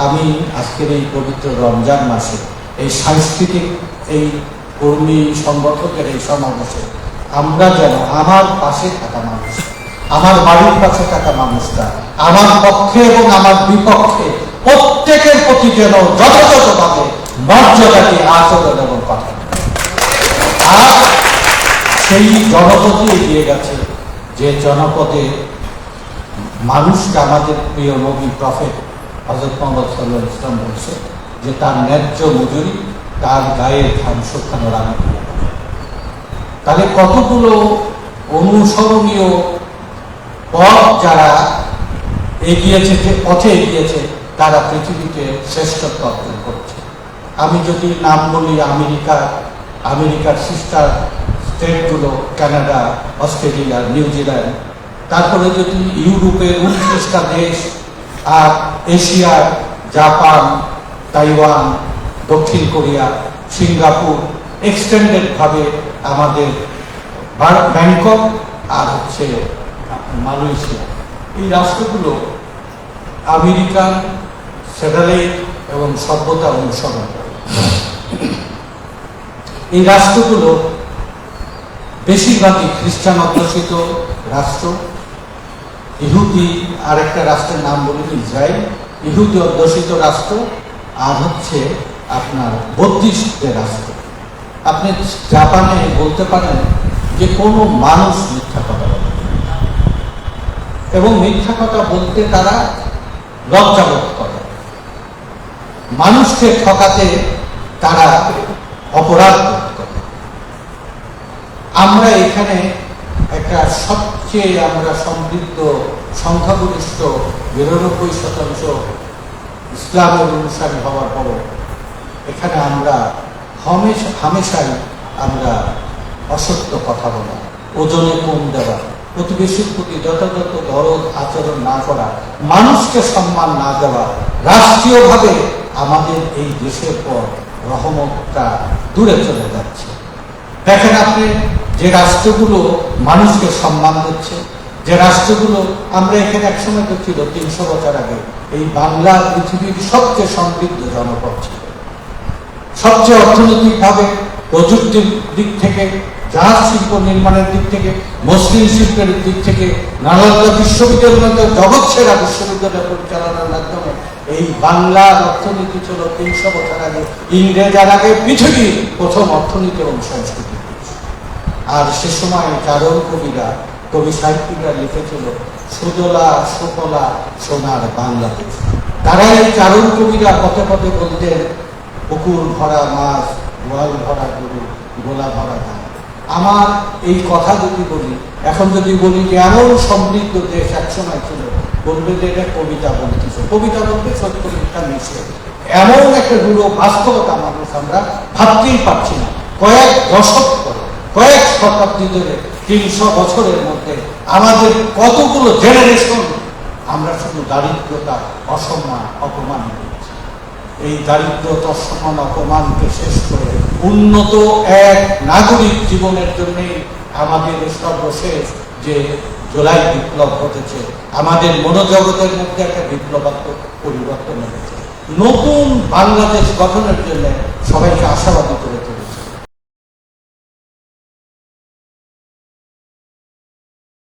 আমি আজকের এই পবিত্র রমজান মাসে এই সাংস্কৃতিক এই কর্মী সংগঠকের এই সমাবেশে আমরা যেন আমার পাশে থাকা মানুষ, আমার বাড়ির পাশে থাকা মানুষরা, আমার পক্ষে এবং আমার বিপক্ষে প্রত্যেকের প্রতি যেন যথাযথভাবে মর্যাদাকে আচরণ এবং কথা, আর সেই জনপদে এগিয়ে গেছে যে জনপদে মানুষকে আমাদের প্রিয় নবী প্রফেট হযরত মুহাম্মদ সাল্লাল্লাহু আলাইহি ওয়াসাল্লাম বলছে যে তার ন্যায্য মজুরি তার গায়ের ঘাম শুকানোর আগে। তাহলে কতগুলো অনুসরণীয় পথ যারা এগিয়েছে, যে পথে এগিয়েছে তারা পৃথিবীতে শ্রেষ্ঠত্ব অর্জন করছে। আমি যদি নাম বলি আমেরিকার সিস্টার স্টেটগুলো, কানাডা, অস্ট্রেলিয়া, নিউজিল্যান্ড, তারপরে যদি ইউরোপের 29টা দেশ, আর এশিয়ার জাপান, তাইওয়ান, দক্ষিণ কোরিয়া, সিঙ্গাপুর, এক্সটেন্ডেড ভাবে আমাদের ব্যাংকক আর হচ্ছে মালয়েশিয়া, এই রাষ্ট্রগুলো আমেরিকান স্যাটেলাইট এবং সভ্যতা অনুসরণ করে। এই রাষ্ট্রগুলো বেশিরভাগই খ্রিস্টান অধ্যুষিত রাষ্ট্র। ইহুদি আরেকটা রাষ্ট্রের নাম বলি ইসরায়েল, ইহুদি অধ্যুষিত রাষ্ট্র, আর হচ্ছে আপনার বৌদ্ধিস্টদের রাষ্ট্র। আপনি জাপানে বলতে পারেন যে কোনো মানুষ মিথ্যা কথা বলে এবং মিথ্যা কথা বলতে তারা লজ্জাবোধ করে, মানুষকে ঠকাতে তারা অপরাধ বোধ করে। আমরা এখানে একটা সবচেয়ে আমরা সমৃদ্ধ সংখ্যাগরিষ্ঠ ৯২% ইসলামের অনুসারী হওয়ার পরও এখানে আমরা হামেশাই আমরা অসত্য কথা বলা, ওজনে কম দেওয়া, প্রতিবেশীর প্রতি যথাযথ দরদ আচরণ না করা, মানুষকে সম্মান না দেওয়া, রাষ্ট্রীয়ভাবে আমাদের এই দেশের পর রহমতটা দূরে চলে যাচ্ছে। দেখেন আপনি যে রাষ্ট্রগুলো মানুষকে সম্মান দিচ্ছে, যে রাষ্ট্রগুলো আমরা এখানে একসময় দেখছিল ৩০০ বছর আগে এই বাংলা পৃথিবীর সবচেয়ে সমৃদ্ধ জনপদ ছিল, সবচেয়ে অর্থনৈতিকভাবে, প্রযুক্তির দিক থেকে, জাহাজ শিল্প নির্মাণের দিক থেকে, মসলিন শিল্পের দিক থেকে, নালন্দা বিশ্ববিদ্যালয়ের জগৎ সেরা বিশ্ববিদ্যালয় পরিচালনার মাধ্যমে এই বাংলার অর্থনীতি ছিল ৩০০ বছর আগে ইংরেজের আগে পৃথিবীর প্রথম অর্থনীতি এবং সংস্কৃতি। আর সে সময় চারণ কবিরা, কবি সাহিত্যিকরা লিখেছিল সুজলা সুফলা সোনার বাংলাদেশ। তারা এই চারণ কবিরা পথে পথে বলতেন পুকুর ভরা মাছ, গোয়াল ভরা গরু, গোলা ভরা ধান। আমার এই কথা যদি বলি, এখন যদি বলি যে এমন সমৃদ্ধ দেশ একসময় ছিল, বলবে যে এটা কবিতা বলতেছে, কবিতা বলতে সত্য মিথ্যা মিশে এমন একটা গুলো বাস্তবতা মানুষ আমরা ভাবতেই পারছি না। কয়েক দশক ধরে, কয়েক শতাব্দী ধরে, ৩০০ বছরের মধ্যে আমাদের কতগুলো জেনারেশন আমরা শুধু দারিদ্রতা, অসম্মান, অপমান করেছি। এই দারিদ্রতা, অসম্মান, অপমানকে শেষ করে উন্নত এক নাগরিক জীবনের জন্যই আমাদের সর্বশেষ যে জুলাই বিপ্লব ঘটেছে, আমাদের মনোজগতের মধ্যে একটা বিপ্লবাত্মক পরিবর্তন হয়েছে। নতুন বাংলাদেশ গঠনের জন্য সবাইকে আশাবাদী করে তুলেছে।